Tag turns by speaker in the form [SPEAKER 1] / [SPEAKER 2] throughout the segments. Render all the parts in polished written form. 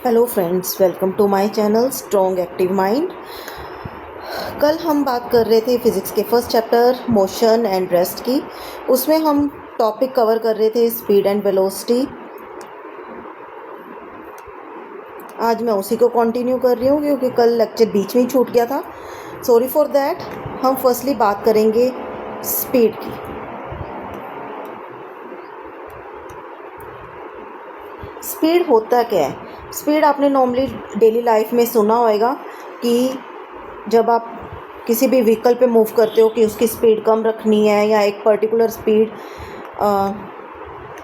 [SPEAKER 1] Hello friends, welcome to my channel strong active mind. कल हम बात कर रहे थे फिज़िक्स के first chapter motion and rest की। उसमें हम टॉपिक कवर कर रहे थे स्पीड एंड वेलोसिटी। आज मैं उसी को कंटिन्यू कर रही हूँ क्योंकि कल लेक्चर बीच में ही छूट गया था। Sorry for that. हम फर्स्टली बात करेंगे स्पीड की। स्पीड होता क्या है? स्पीड आपने नॉर्मली डेली लाइफ में सुना होगा कि जब आप किसी भी व्हीकल पे मूव करते हो कि उसकी स्पीड कम रखनी है या एक पर्टिकुलर स्पीड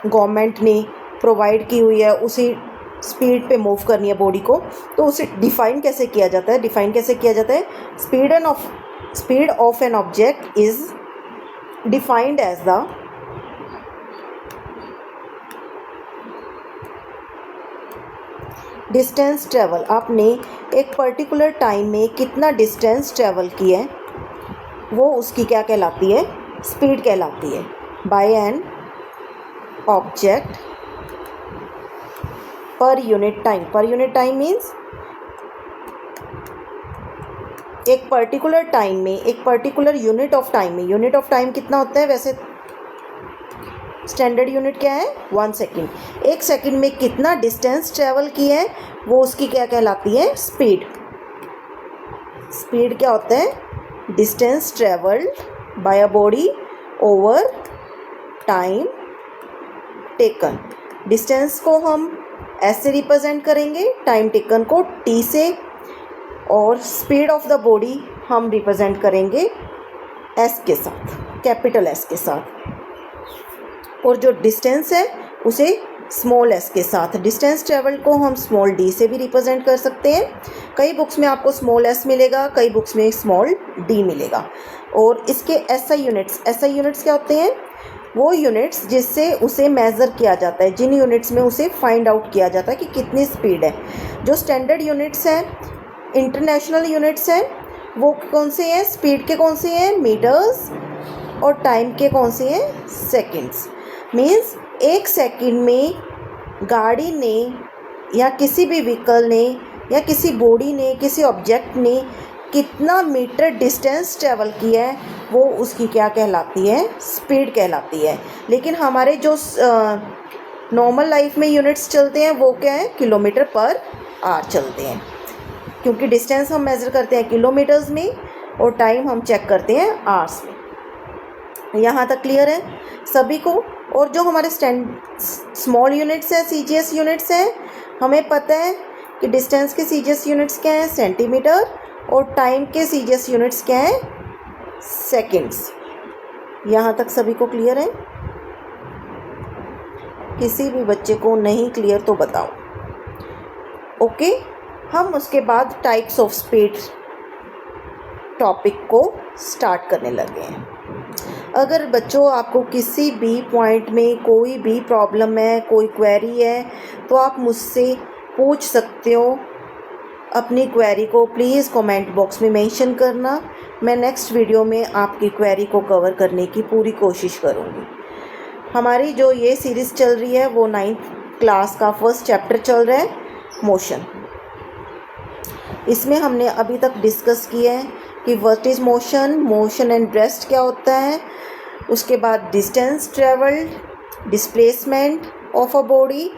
[SPEAKER 1] गवर्नमेंट ने प्रोवाइड की हुई है, उसी स्पीड पे मूव करनी है बॉडी को, तो उसे डिफ़ाइन कैसे किया जाता है? Speed of an object is defined as the distance travel. आपने एक पर्टिकुलर टाइम में कितना डिस्टेंस ट्रेवल किया है, वो उसकी क्या कहलाती है? स्पीड कहलाती है। By an object per unit time means एक पर्टिकुलर टाइम में, एक पर्टिकुलर यूनिट ऑफ टाइम कितना होता है? वैसे स्टैंडर्ड यूनिट क्या है? 1 सेकेंड। एक सेकेंड में कितना डिस्टेंस ट्रेवल किया है, वो उसकी क्या कहलाती है? स्पीड। स्पीड क्या होता है? Distance travelled by a body over time taken. Distance को हम एस से रिप्रेजेंट करेंगे, टाइम टेकन को टी से, और स्पीड ऑफ द बॉडी हम रिप्रेजेंट करेंगे एस के साथ, कैपिटल एस के साथ, और जो डिस्टेंस है उसे स्मॉल एस के साथ। डिस्टेंस ट्रेवल को हम स्मॉल डी से भी रिप्रेजेंट कर सकते हैं। कई बुक्स में आपको स्मॉल एस मिलेगा, कई बुक्स में स्मॉल डी मिलेगा। और इसके एसआई यूनिट्स क्या होते हैं? वो यूनिट्स जिससे उसे मेज़र किया जाता है, जिन यूनिट्स में उसे फाइंड आउट किया जाता है कि कितनी स्पीड है। जो स्टैंडर्ड यूनिट्स हैं, इंटरनेशनल यूनिट्स हैं, वो कौन से हैं? स्पीड के कौन से हैं? मीटर्स, और टाइम के कौन से हैं? सेकेंड्स। मीन्स एक सेकंड में गाड़ी ने या किसी भी व्हीकल ने या किसी बॉडी ने, किसी ऑब्जेक्ट ने कितना मीटर डिस्टेंस ट्रेवल किया है, वो उसकी क्या कहलाती है? स्पीड कहलाती है। लेकिन हमारे जो नॉर्मल लाइफ में यूनिट्स चलते हैं वो क्या है? किलोमीटर पर आवर चलते हैं, क्योंकि डिस्टेंस हम मेज़र करते हैं किलोमीटर्स में और टाइम हम चेक करते हैं आवर्स में। यहाँ तक क्लियर है सभी को? और जो हमारे स्मॉल यूनिट्स हैं, सीजीएस यूनिट्स हैं, हमें पता है कि डिस्टेंस के सीजीएस यूनिट्स क्या हैं? सेंटीमीटर, और टाइम के सीजीएस यूनिट्स क्या हैं? सेकंड्स। यहाँ तक सभी को क्लियर है? किसी भी बच्चे को नहीं क्लियर तो बताओ। ओके, हम उसके बाद टाइप्स ऑफ स्पीड टॉपिक को स्टार्ट करने लगे हैं। अगर बच्चों आपको किसी भी पॉइंट में कोई भी प्रॉब्लम है, कोई क्वेरी है, तो आप मुझसे पूछ सकते हो। अपनी क्वेरी को प्लीज़ कमेंट बॉक्स में मेंशन करना। मैं नेक्स्ट वीडियो में आपकी क्वेरी को कवर करने की पूरी कोशिश करूँगी। हमारी जो ये सीरीज़ चल रही है वो 9th क्लास का फर्स्ट चैप्टर चल रहा है, मोशन। इसमें हमने अभी तक डिस्कस किया है कि what is motion and rest क्या होता है। उसके बाद distance travelled, displacement of a body,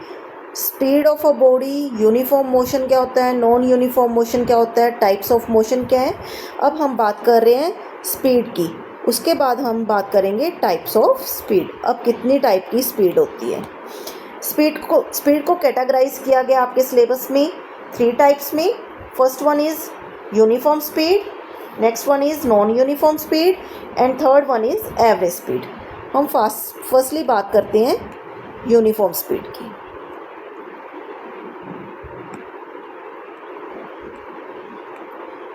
[SPEAKER 1] speed of a body, uniform motion क्या होता है, नॉन यूनिफॉर्म मोशन क्या होता है, टाइप्स ऑफ मोशन क्या है। अब हम बात कर रहे हैं स्पीड की। उसके बाद हम बात करेंगे टाइप्स ऑफ स्पीड। अब कितनी टाइप की स्पीड होती है? स्पीड को कैटेगराइज किया गया आपके सिलेबस में 3 टाइप्स में। First one is uniform speed, next one is non uniform speed, and third one is average speed. हम फर्स्टली बात करते हैं यूनिफॉर्म स्पीड की।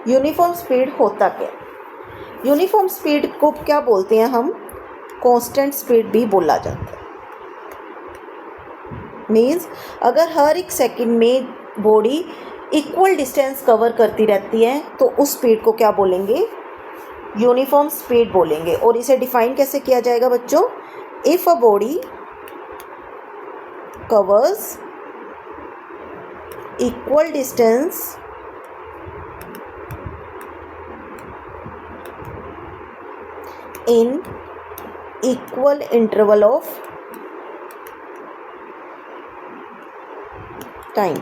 [SPEAKER 1] यूनिफॉर्म स्पीड होता क्या? यूनिफॉर्म स्पीड को क्या बोलते हैं हम? कांस्टेंट स्पीड भी बोला जाता है। मीन्स अगर हर एक सेकंड में बॉडी इक्वल डिस्टेंस कवर करती रहती है तो उस स्पीड को क्या बोलेंगे? यूनिफॉर्म स्पीड बोलेंगे। और इसे डिफाइन कैसे किया जाएगा बच्चों? If a body covers equal distance in equal interval of time.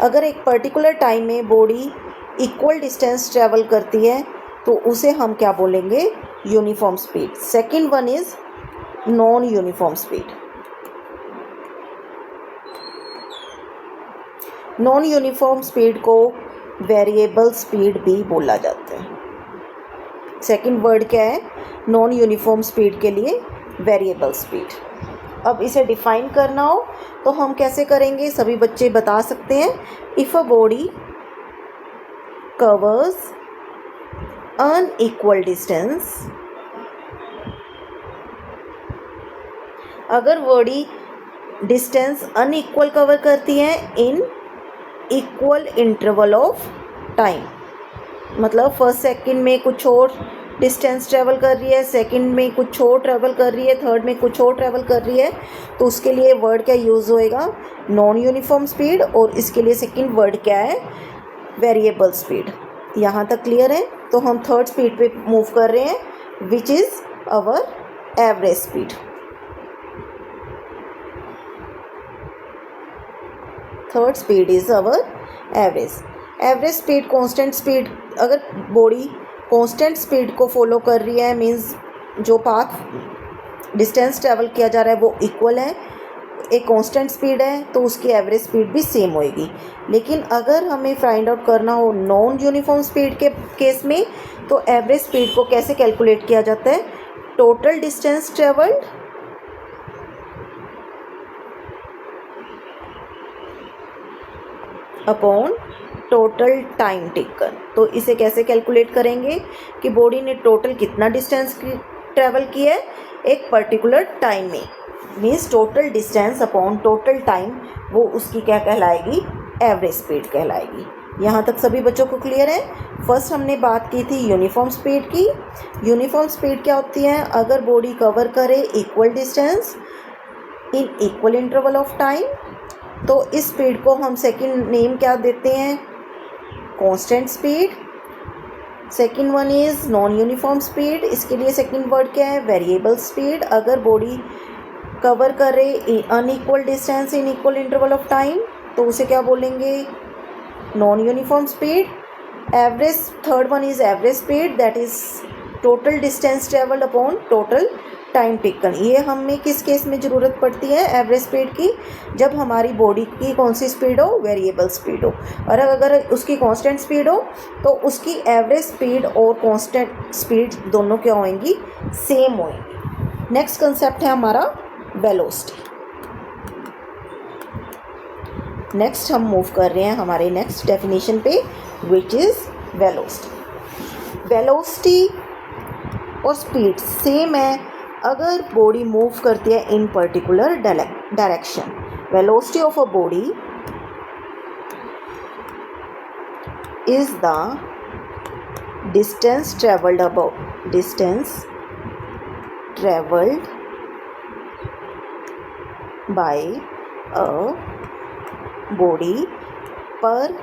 [SPEAKER 1] अगर एक पर्टिकुलर टाइम में बॉडी इक्वल डिस्टेंस ट्रेवल करती है तो उसे हम क्या बोलेंगे? Uniform speed. Second one is non uniform speed. Non uniform speed को वेरिएबल स्पीड भी बोला जाता है। सेकंड वर्ड क्या है नॉन यूनिफॉर्म स्पीड के लिए? Variable speed. अब इसे डिफाइन करना हो तो हम कैसे करेंगे? सभी बच्चे बता सकते हैं। If a body covers unequal distance, अगर बॉडी डिस्टेंस अनइक्वल कवर करती है in equal interval of time, मतलब फर्स्ट सेकंड में कुछ और डिस्टेंस ट्रेवल कर रही है, सेकंड में कुछ और ट्रेवल कर रही है, थर्ड में कुछ और ट्रेवल कर रही है, तो उसके लिए वर्ड क्या यूज़ होएगा? Non uniform speed. और इसके लिए सेकंड वर्ड क्या है? Variable speed. यहाँ तक क्लियर है? तो हम थर्ड स्पीड पे मूव कर रहे हैं which is our average speed. Third speed is our average. Average speed constant speed. अगर बॉडी कांस्टेंट स्पीड को फॉलो कर रही है मींस जो पाथ डिस्टेंस ट्रेवल किया जा रहा है वो इक्वल है, एक कांस्टेंट स्पीड है, तो उसकी एवरेज स्पीड भी सेम होएगी। लेकिन अगर हमें फाइंड आउट करना हो नॉन यूनिफॉर्म स्पीड के केस में तो एवरेज स्पीड को कैसे कैलकुलेट किया जाता है? Total distance travelled upon total time taken. तो इसे कैसे कैलकुलेट करेंगे कि बॉडी ने टोटल कितना डिस्टेंस ट्रैवल किया है एक पर्टिकुलर टाइम में, means total distance upon total time, वो उसकी क्या कहलाएगी? एवरेज स्पीड कहलाएगी। यहाँ तक सभी बच्चों को क्लियर है? फर्स्ट हमने बात की थी यूनिफॉर्म स्पीड की। यूनिफॉर्म स्पीड क्या होती है? अगर बॉडी कवर करे equal distance in equal interval of time, तो इस स्पीड को हम सेकंड नेम क्या देते हैं? Constant speed. Second one is non uniform speed. इसके लिए सेकंड वर्ड क्या है? Variable speed. अगर बॉडी कवर करे unequal distance in equal interval of time तो उसे क्या बोलेंगे? Non uniform speed. Average, third one is average speed, that is total distance travelled upon total time taken. ये हमें किस केस में ज़रूरत पड़ती है एवरेज स्पीड की? जब हमारी बॉडी की कौन सी स्पीड हो? वेरिएबल स्पीड हो। और अगर उसकी कांस्टेंट स्पीड हो तो उसकी एवरेज स्पीड और कांस्टेंट स्पीड दोनों क्या होंगी? सेम होंगी। नेक्स्ट कंसेप्ट है हमारा वेलोसिटी। नेक्स्ट हम मूव कर रहे हैं हमारे नेक्स्ट डेफिनेशन पे विच इज़ वेलोसिटी। वेलोसिटी और स्पीड सेम है अगर बॉडी मूव करती है in particular direction. Velocity of a body is the distance travelled about distance travelled by a body per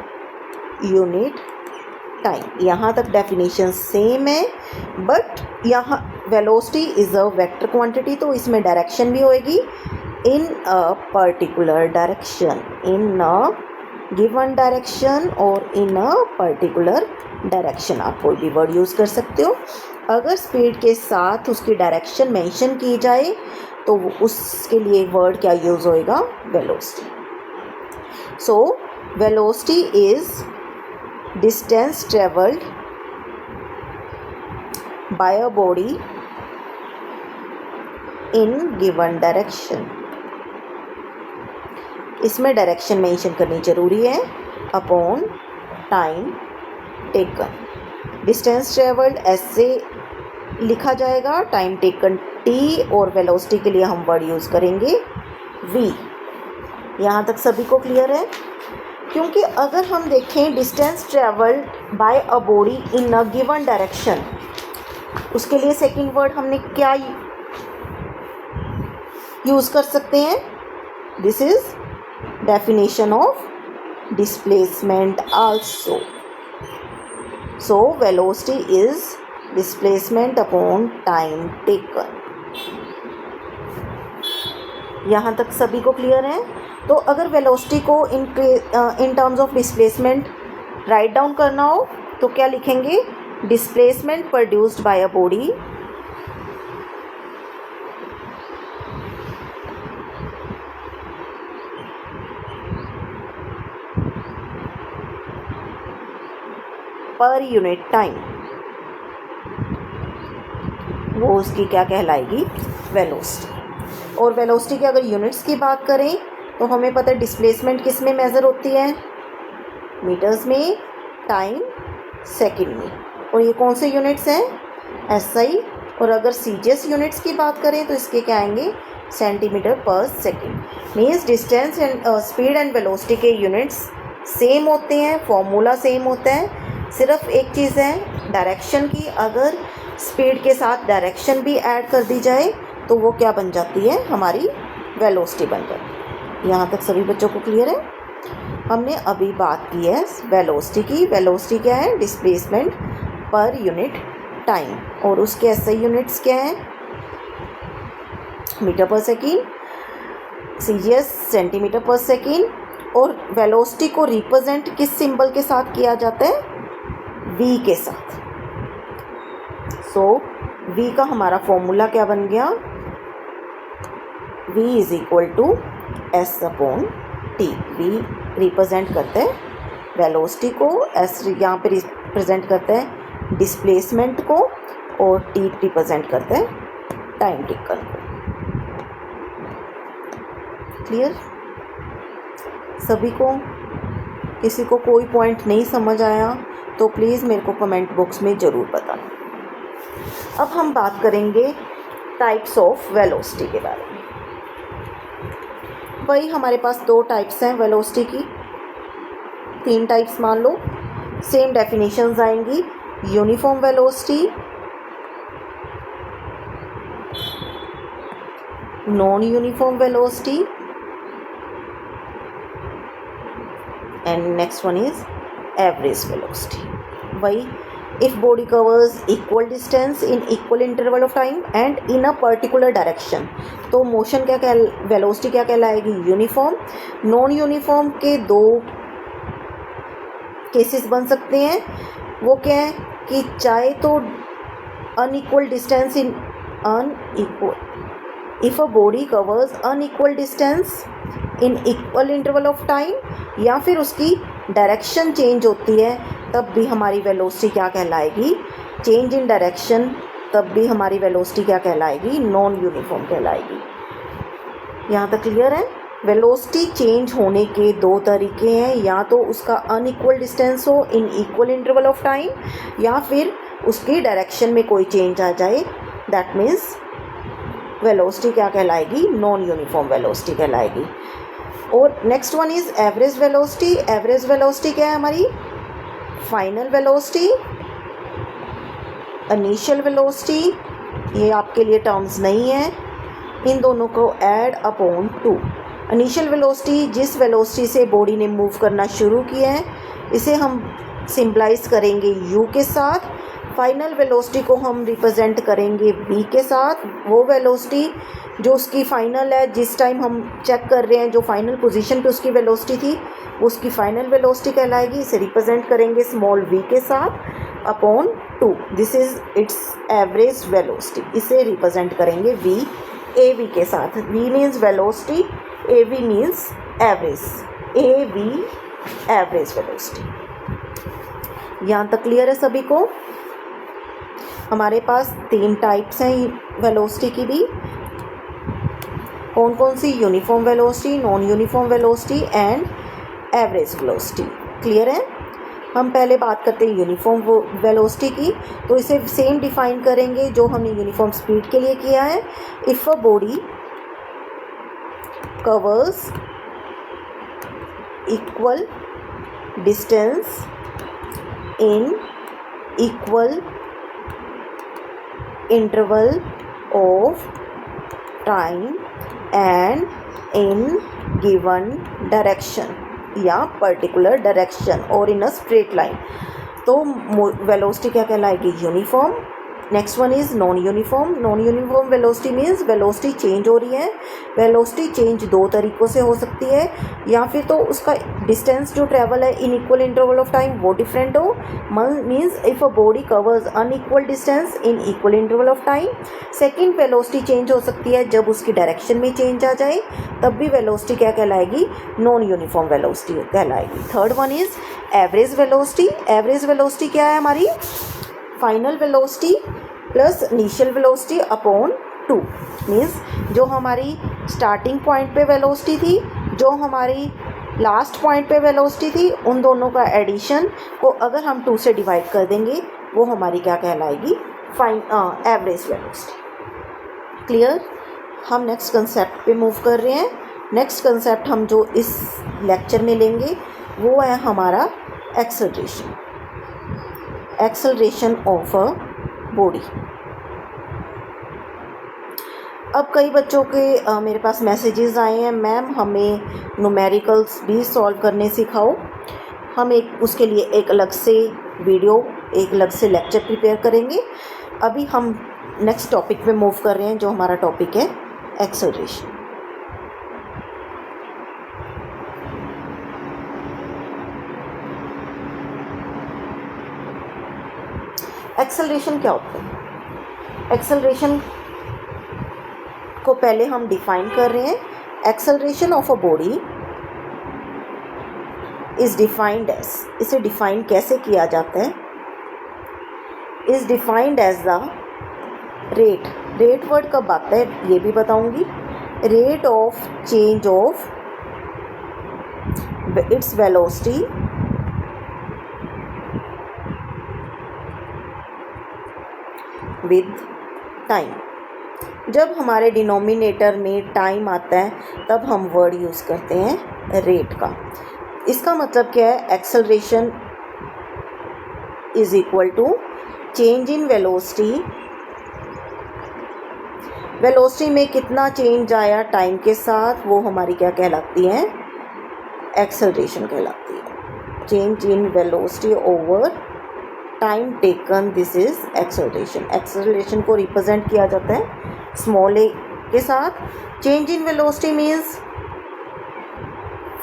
[SPEAKER 1] unit time. यहाँ तक डेफिनेशन सेम है, but यहाँ velocity is a vector quantity, तो इसमें डायरेक्शन भी होएगी in a particular direction, in a given direction और in a particular direction. आप कोई भी वर्ड यूज़ कर सकते हो। अगर स्पीड के साथ उसकी डायरेक्शन मेंशन की जाए तो उसके लिए वर्ड क्या यूज़ होएगा? Velocity. So velocity is distance traveled by a body in given direction। इसमें डायरेक्शन मेंशन करनी जरूरी है upon time taken. Distance travelled ऐसे लिखा जाएगा, टाइम टेकन टी, और वेलोसिटी के लिए हम वर्ड यूज़ करेंगे वी। यहाँ तक सभी को क्लियर है? क्योंकि अगर हम देखें distance travelled by a body in a given direction, उसके लिए सेकंड वर्ड हमने क्या यूज़ कर सकते हैं? This is definition of displacement also. So velocity is displacement upon time taken. यहाँ तक सभी को क्लियर है? तो अगर वेलोसिटी को in terms of displacement write down करना हो तो क्या लिखेंगे? Displacement produced by a body per unit time, वो उसकी क्या कहलाएगी? वेलोसिटी। और वेलोसिटी की अगर यूनिट्स की बात करें तो हमें पता है डिस्प्लेसमेंट किस में मेज़र होती है? मीटर्स में, टाइम सेकंड में। और ये कौन से यूनिट्स हैं? एसआई। और अगर सीजीएस यूनिट्स की बात करें तो इसके क्या आएंगे? सेंटीमीटर पर second. Means distance and speed and velocity के यूनिट्स सेम होते हैं, फॉर्मूला सेम होता है। सिर्फ एक चीज़ है डायरेक्शन की, अगर स्पीड के साथ डायरेक्शन भी ऐड कर दी जाए तो वो क्या बन जाती है? हमारी वेलोसिटी बन जाती है। यहाँ तक सभी बच्चों को क्लियर है? हमने अभी बात की है वेलोसिटी की। वेलोसिटी क्या है? डिस्प्लेसमेंट पर यूनिट टाइम। और उसके एसआई यूनिट्स क्या हैं? मीटर पर सेकेंड, सीजीएस सेंटीमीटर पर सेकेंड। और वेलोसिटी को रिप्रेजेंट किस सिंबल के साथ किया जाता है? वी के साथ। सो वी का हमारा फॉर्मूला क्या बन गया? v is equal to S upon T. V represent करता है वेलोसिटी को, एस यहाँ पे रिप्रेजेंट करता है डिस्प्लेसमेंट को, और टी रिप्रेजेंट करता है टाइम टेकन को। क्लियर सभी को? किसी को कोई पॉइंट नहीं समझ आया तो प्लीज़ मेरे को कमेंट बॉक्स में ज़रूर बताना। अब हम बात करेंगे टाइप्स ऑफ वेलोसिटी के बारे में। वही हमारे पास दो टाइप्स हैं वेलोसिटी की, तीन टाइप्स मान लो, सेम डेफिनेशंस आएंगी। Uniform velocity, non uniform velocity, and next one is average velocity. वही if body covers equal distance in equal interval of time and in a particular direction, तो motion क्या velocity क्या कहलाएगी? Uniform. Non uniform के दो cases बन सकते हैं। वो क्या है कि चाहे तो unequal distance in unequal, if a body covers unequal distance in equal interval of time, या फिर उसकी डायरेक्शन चेंज होती है तब भी हमारी वेलोसिटी क्या कहलाएगी? चेंज इन डायरेक्शन, तब भी हमारी वेलोसिटी क्या कहलाएगी? नॉन यूनिफॉर्म कहलाएगी। यहाँ तक क्लियर है? वेलोसिटी चेंज होने के दो तरीके हैं, या तो उसका अनइक्वल डिस्टेंस हो in equal interval of time, या फिर उसकी डायरेक्शन में कोई चेंज आ जाए। दैट मीन्स वेलोसिटी क्या कहलाएगी? नॉन यूनिफॉर्म वेलोसिटी कहलाएगी। और next one is average velocity. Average velocity क्या है हमारी? फाइनल वेलोसिटी, इनिशियल वेलोसिटी, ये आपके लिए टर्म्स नहीं है, इन दोनों को add upon two. Initial velocity जिस वेलोसिटी से बॉडी ने मूव करना शुरू किया है, इसे हम सिंपलाइज करेंगे u के साथ। फाइनल वेलोसिटी को हम रिप्रेजेंट करेंगे v के साथ। वो वेलोसिटी जो उसकी फ़ाइनल है, जिस टाइम हम चेक कर रहे हैं जो फाइनल पोजीशन पे उसकी वेलोसिटी थी, उसकी फ़ाइनल वेलोसिटी कहलाएगी। इसे रिप्रेजेंट करेंगे स्मॉल v के साथ upon two. This is it's average velocity. इसे रिप्रेजेंट करेंगे v av के साथ। v means velocity, av means average, av average velocity. यहाँ तक क्लियर है सभी को? हमारे पास तीन टाइप्स हैं वेलोसिटी की भी। कौन कौन सी? Uniform velocity, non uniform velocity and average velocity. Clear है? हम पहले बात करते हैं यूनिफॉर्म वेलोसिटी की। तो इसे सेम डिफाइन करेंगे जो हमने यूनिफॉर्म स्पीड के लिए किया है। If a body covers equal distance in equal interval of time and in given direction, या पर्टिकुलर डायरेक्शन और इन अ स्ट्रेट लाइन। तो वेलोसिटी क्या कहलाएगी? Uniform. Next one is non uniform. Non uniform velocity means velocity change हो रही है। Velocity change दो तरीक़ों से हो सकती है, या फिर तो उसका डिस्टेंस जो ट्रैवल है in equal interval of time वो डिफरेंट हो, means if a body covers unequal distance in equal interval of time. Second, velocity change हो सकती है जब उसकी डायरेक्शन में चेंज आ जाए, तब भी वेलोसिटी क्या कहलाएगी? नॉन यूनिफॉर्म वेलोसिटी कहलाएगी। Third one is average velocity. Average velocity क्या है हमारी? Final velocity plus initial velocity upon 2, means जो हमारी स्टार्टिंग पॉइंट पे वेलोसिटी थी, जो हमारी लास्ट पॉइंट पे वेलोसिटी थी, उन दोनों का एडिशन को अगर हम 2 से डिवाइड कर देंगे वो हमारी क्या कहलाएगी? Average velocity. क्लियर? हम नेक्स्ट कंसेप्ट पे मूव कर रहे हैं। नेक्स्ट कंसेप्ट हम जो इस लेक्चर में लेंगे वो है हमारा acceleration. Acceleration of a body. अब कई बच्चों के मेरे पास मैसेजेस आए हैं, मैम हमें न्यूमेरिकल्स भी सॉल्व करने सिखाओ। हम उसके लिए एक अलग से वीडियो, एक अलग से लेक्चर प्रिपेयर करेंगे। अभी हम नेक्स्ट टॉपिक पे मूव कर रहे हैं, जो हमारा टॉपिक है एक्सेलरेशन। एक्सेलरेशन क्या होता है? एक्सेलरेशन को पहले हम डिफाइन कर रहे हैं। Acceleration of a body is defined as, इसे डिफाइन कैसे किया जाता है? Is defined as the rate. Rate word कब आता है ये भी बताऊंगी। Rate of change of its velocity with time. जब हमारे डिनोमिनेटर में टाइम आता है तब हम वर्ड यूज़ करते हैं रेट का। इसका मतलब क्या है? Acceleration is equal to change in velocity. Velocity में कितना चेंज आया टाइम के साथ, वो हमारी क्या कहलाती है? एक्सेलरेशन कहलाती है। Change in velocity over time taken, this is acceleration. Acceleration को रिप्रेजेंट किया जाता है स्मॉल ए के साथ। Change in velocity means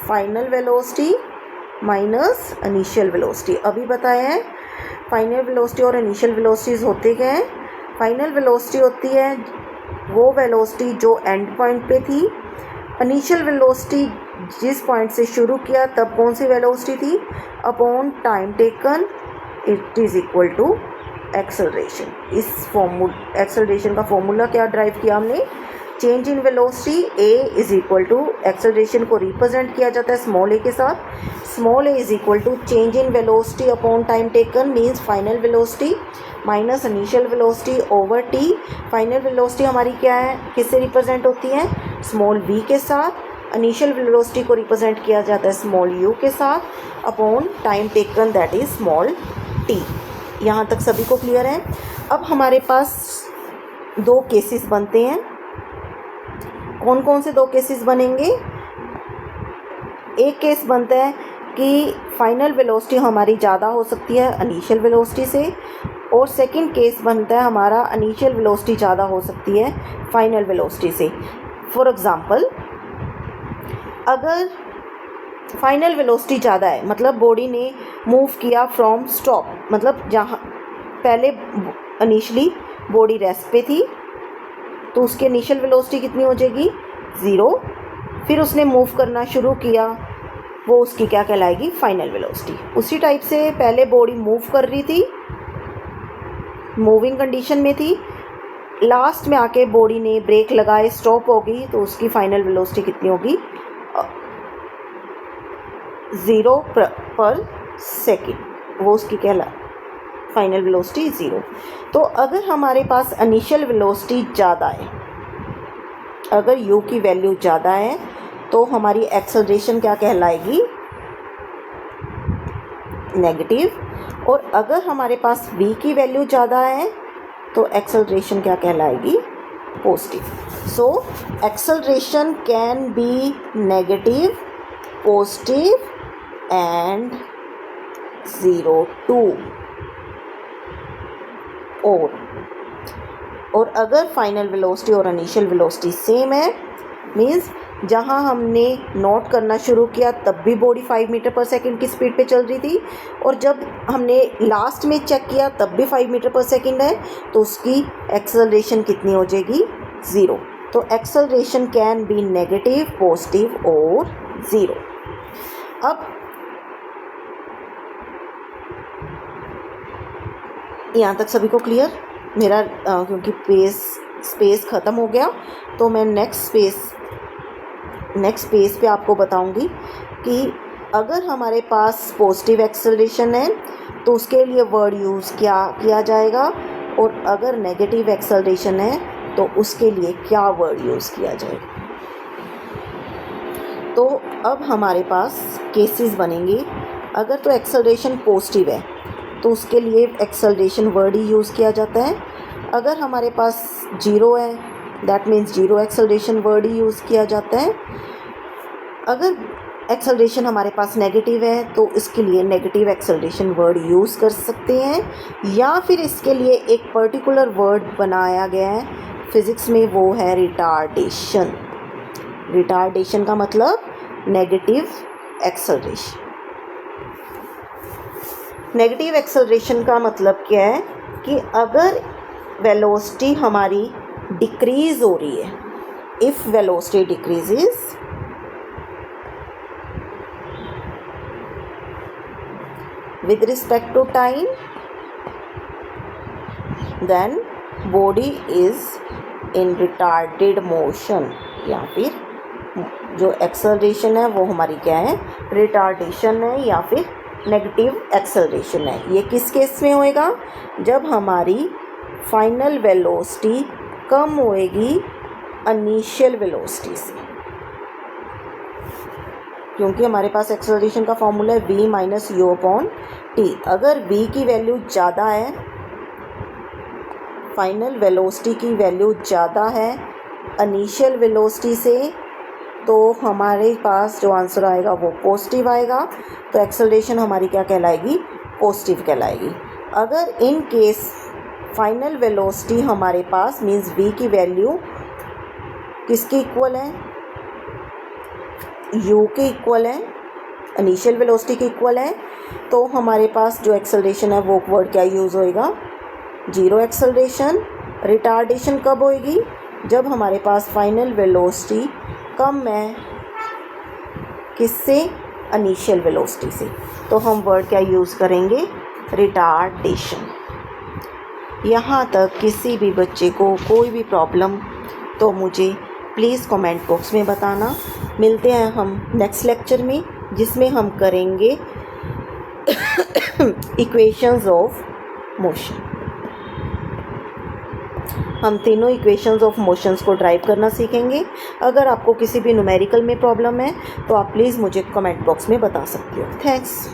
[SPEAKER 1] final velocity minus initial velocity. अभी बताया है फाइनल वेलोसिटी और इनिशियल वेलोसिटीज होते क्या हैं? फाइनल वेलोसिटी होती है वो वेलोसिटी जो एंड पॉइंट पे थी। इनिशियल वेलोसिटी जिस पॉइंट से शुरू किया तब कौन सी वेलोसिटी थी, upon time taken, it is equal to acceleration. इस एक्सेलरेशन का फॉर्मूला क्या ड्राइव किया हमने? Change in velocity a is equal to, acceleration को रिप्रेजेंट किया जाता है स्मॉल ए के साथ। Small a is equal to change in velocity upon time taken, means final velocity minus initial velocity over T. Final velocity हमारी क्या है, किससे रिप्रेजेंट होती है? स्मॉल वी के साथ। इनिशियल वेलोसिटी को रिप्रेजेंट किया जाता है स्मॉल यू के साथ, upon time taken that is small T. यहाँ तक सभी को क्लियर है? अब हमारे पास दो केसेस बनते हैं। कौन कौन से दो केसेस बनेंगे? एक केस बनता है कि फाइनल वेलोसिटी हमारी ज़्यादा हो सकती है इनिशियल वेलोसिटी से, और सेकंड केस बनता है हमारा इनिशियल वेलोसिटी ज़्यादा हो सकती है फाइनल वेलोसिटी से। फॉर एग्ज़ाम्पल, अगर फाइनल वेलोसिटी ज़्यादा है, मतलब बॉडी ने मूव किया फ्रॉम स्टॉप, मतलब जहाँ पहले इनिशियली बॉडी रेस्ट पे थी तो उसकी इनिशियल वेलोसिटी कितनी हो जाएगी? 0। फिर उसने मूव करना शुरू किया, वो उसकी क्या कहलाएगी? Final velocity. उसी टाइप से पहले बॉडी मूव कर रही थी, मूविंग कंडीशन में थी, लास्ट में आके बॉडी ने ब्रेक लगाए, स्टॉप हो गई, तो उसकी फाइनल वेलोसिटी कितनी होगी? 0 पर सेकेंड, वो उसकी कहला फाइनल वेलोसिटी 0। तो अगर हमारे पास इनिशियल वेलोसिटी ज़्यादा है, अगर u की वैल्यू ज़्यादा है तो हमारी एक्सेलरेशन क्या कहलाएगी? नेगेटिव। और अगर हमारे पास v की वैल्यू ज़्यादा है तो एक्सेलरेशन क्या कहलाएगी? Positive. So acceleration can be negative, positive and 0 2 और अगर फाइनल वेलोसिटी और इनिशियल वेलोसिटी सेम है, मीन्स जहाँ हमने नोट करना शुरू किया तब भी बॉडी 5 मीटर पर सेकंड की स्पीड पे चल रही थी, और जब हमने लास्ट में चेक किया तब भी 5 मीटर पर सेकंड है, तो उसकी एक्सेलरेशन कितनी हो जाएगी? 0। तो acceleration can be negative, positive और 0। अब यहाँ तक सभी को क्लियर? मेरा क्योंकि स्पेस ख़त्म हो गया, तो मैं नेक्स्ट पेज पे आपको बताऊंगी कि अगर हमारे पास पॉजिटिव एक्सेलरेशन है तो उसके लिए वर्ड यूज़ क्या किया जाएगा, और अगर नेगेटिव एक्सेलरेशन है तो उसके लिए क्या वर्ड यूज़ किया जाएगा। तो अब हमारे पास केसेस बनेंगे। अगर तो एक्सेलरेशन पॉजिटिव है तो उसके लिए एक्सेलरेशन वर्ड ही यूज़ किया जाता है। अगर हमारे पास 0 है, that means 0 acceleration word he use किया जाता है। अगर एक्सेलरेशन हमारे पास नेगेटिव है तो इसके लिए नेगेटिव एक्सेलरेशन वर्ड यूज़ कर सकते हैं, या फिर इसके लिए एक पर्टिकुलर वर्ड बनाया गया है फिज़िक्स में, वो है रिटार्डेशन। रिटार्डेशन का मतलब नेगेटिव एक्सेलरेशन। नेगेटिव एक्सेलरेशन का मतलब क्या है कि अगर वेलोसिटी हमारी डिक्रीज़ हो रही है, if velocity decreases with respect to time, then body is in retarded motion, या फिर जो एक्सेलरेशन है वो हमारी क्या है? रिटार्डेशन है या फिर नेगेटिव एक्सेलरेशन है। ये किस केस में होएगा? जब हमारी फाइनल वेलोसिटी कम होएगी इनिशियल वेलोसिटी से, क्योंकि हमारे पास एक्सेलरेशन का फॉर्मूला है v minus you upon T. अगर v की वैल्यू ज़्यादा है, फाइनल वेलोसिटी की वैल्यू ज़्यादा है इनिशियल वेलोसिटी से, तो हमारे पास जो आंसर आएगा वो पॉजिटिव आएगा। तो एक्सेलरेशन हमारी क्या कहलाएगी? पॉजिटिव कहलाएगी। अगर इन केस फाइनल वेलोसिटी हमारे पास मीन्स v की वैल्यू किसके इक्वल है? u के इक्वल है, इनिशियल वेलोसिटी के इक्वल है, तो हमारे पास जो एक्सेलरेशन है वो वर्ड क्या यूज़ होएगा? 0 एक्सेलरेशन। रिटार्डेशन कब होएगी? जब हमारे पास फाइनल वेलोसिटी कम है किससे? इनिशियल वेलोसिटी से। तो हम वर्ड क्या यूज़ करेंगे? रिटार्डेशन। यहाँ तक किसी भी बच्चे को कोई भी प्रॉब्लम तो मुझे प्लीज़ कमेंट बॉक्स में बताना। मिलते हैं हम नेक्स्ट लेक्चर में, जिसमें हम करेंगे इक्वेशंस ऑफ मोशन। हम तीनों इक्वेशंस ऑफ मोशंस को ड्राइव करना सीखेंगे। अगर आपको किसी भी न्यूमेरिकल में प्रॉब्लम है तो आप प्लीज़ मुझे कमेंट बॉक्स में बता सकते हो। थैंक्स।